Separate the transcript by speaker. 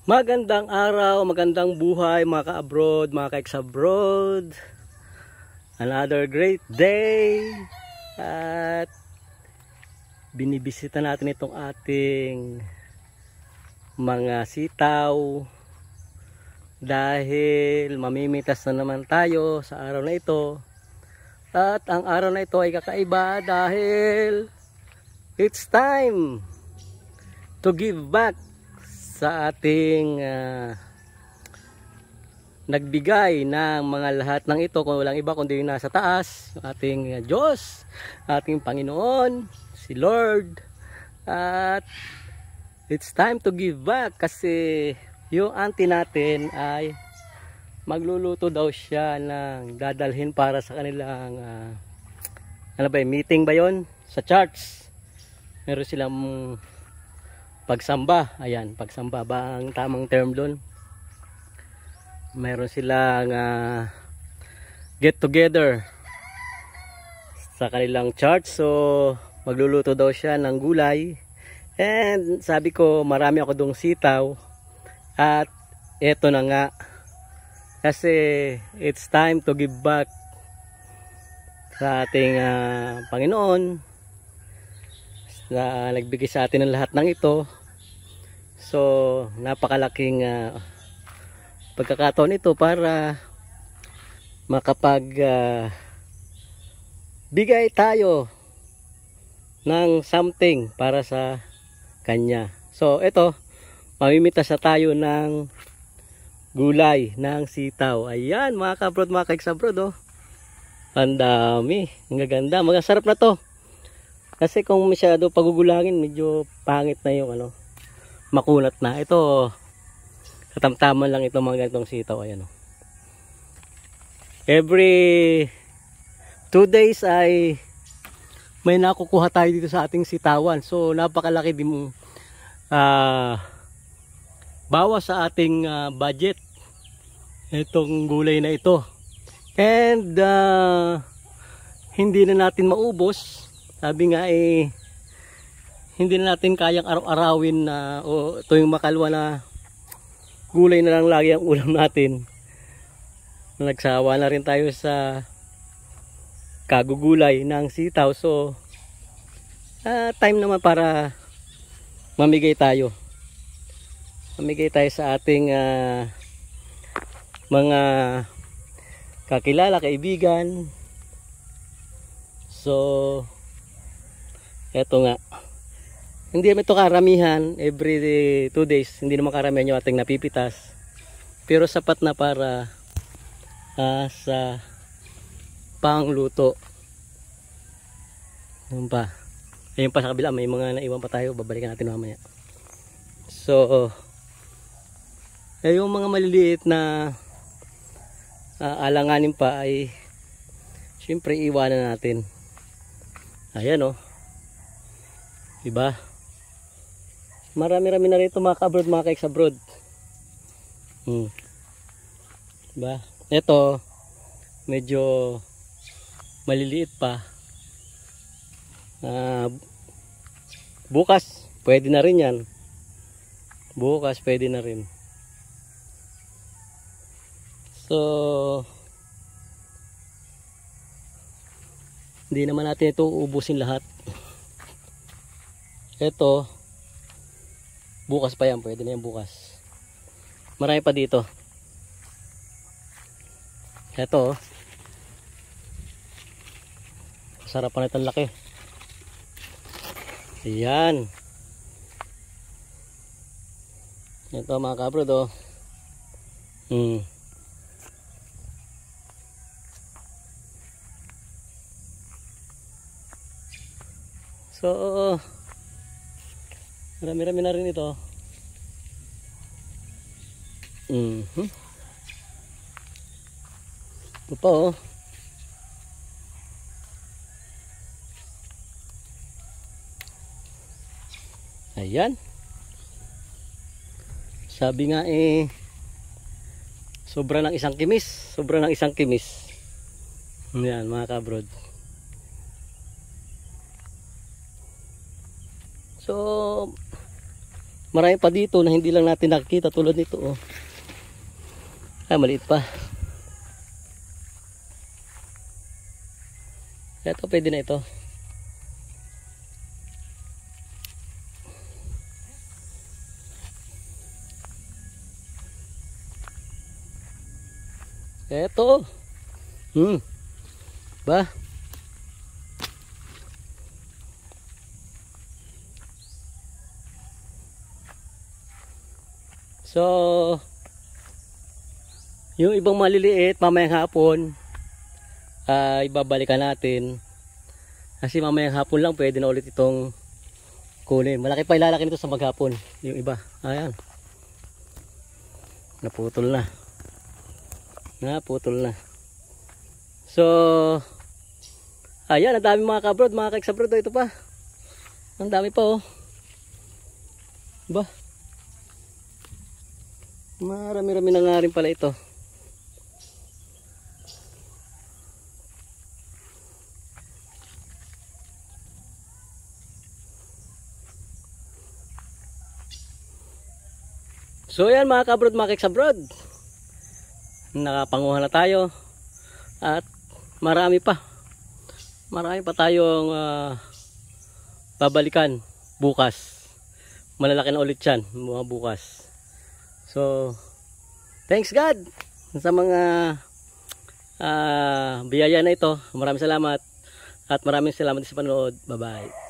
Speaker 1: Magandang araw, magandang buhay mga ka-abroad, mga ka-ex-abroad. Another great day. At binibisita natin itong ating mga sitaw. Dahil mamimitas na naman tayo sa araw na ito. At ang araw na ito ay kakaiba dahil it's time to give back sa ating nagbigay ng mga lahat ng ito, kung walang iba kundi yung nasa taas, ating Diyos, ating Panginoon, si Lord. At it's time to give back kasi yung auntie natin ay magluluto daw siya ng dadalhin para sa kanilang ano ba, meeting ba yon sa church. Meron silang pagsamba, ayan, pagsamba ba ang tamang term doon? Mayroon silang get together sa kanilang church, so magluluto daw siya ng gulay. And sabi ko, marami ako dong sitaw, at eto na nga, kasi it's time to give back sa ating Panginoon na nagbigay sa atin ng lahat ng ito. So napakalaking pagkakataon ito para makapag bigay tayo ng something para sa kanya. So ito, mamimitas na tayo ng gulay, ng sitaw. Ayan mga ka-abroad, mga ka-ex-abroad, oh. Ang dami, ang gaganda, masarap na to. Kasi kung masyado pagugulangin, medyo pangit na yung makunat na. Ito, katamtaman lang itong mga ganitong sitaw. Ayan, oh. Every 2 days ay may nakukuha tayo dito sa ating sitawan. So napakalaki din bawas sa ating budget itong gulay na ito. And hindi na natin maubos. Sabi nga hindi na natin kayang araw-arawin na ito yung makalwa na gulay na lang lagi ang ulam natin. Nagsawa na rin tayo sa kagugulay ng sitaw. So time naman para mamigay tayo. Mamigay tayo sa ating mga kakilala, kaibigan. So eto nga, hindi naman ito karamihan. Every 2 days, hindi naman karamihan yung ating napipitas, pero sapat na para sa pangluto. Ayun pa, ayun pa sa kabila, may mga naiwan pa tayo, babalikan natin mamaya. So yung mga maliliit na alanganin pa ay syempre iwanan natin. Ayan, oh. Diba? Marami-rami na rito mga ka-abroad, mga ka-ex-abroad. Diba? Ito, medyo maliliit pa. Bukas, pwede na rin yan. Bukas, pwede na rin. So, hindi naman natin ito uubusin lahat. Ito, bukas pa yan, pwede na yan bukas. Marami pa dito. Ito, sarap pa na itong laki. Ayan. Ito mga ka-abroad, oh. So marami-rami na rin ito. Ito pa, oh. Ayan. Sabi nga sobra ng isang kimis. Sobra ng isang kimis. Ayan mga ka-abroad. So Marami pa dito na hindi lang natin nakikita tulad nito. Oh. Ay, maliit pa. Ito, pwede na ito. Ito. Ba? So, yung ibang maliliit, mamayang hapon, ibabalikan natin. Kasi mamayang hapon lang, pwede na ulit itong kunin. Malaki pa ilalaki nito sa maghapon. Yung iba. Ayan. Naputol na. Naputol na. So, ayan, ang dami mga kabrod, mga kaeksabrod. Ito pa. Ang dami pa, oh. Ba? Marami-rami na nga rin pala ito. So yan mga kabrod, mga kaeksabrod. Nakapanguha na tayo. At marami pa. Marami pa tayong babalikan bukas. Malalaki na ulit yan mga bukas. So, thanks God sa mga biyaya na ito. Maraming salamat. At maraming salamat sa panonood. Bye-bye.